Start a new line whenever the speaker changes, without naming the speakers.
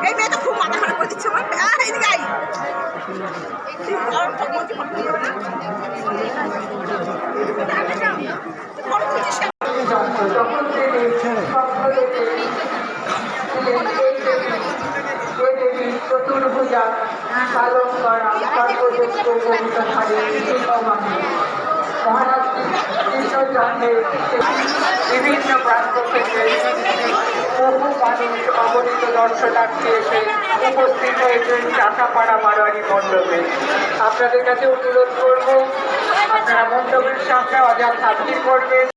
এই মেয়ে তো খুব মাথা খারাপ করে দিচ্ছে
চতুর্ভুজা পালন করা বিভিন্ন প্রান্ত থেকে বহু মানুষ অগণিত দর্শনার্থী এসে উপস্থিত হয়েছেন চাকাপাড়া মারোয়ারি মণ্ডপে। আপনাদের কাছে অনুরোধ করবো আপনারা মণ্ডপের সামনে অযথা ভিড় করবেন।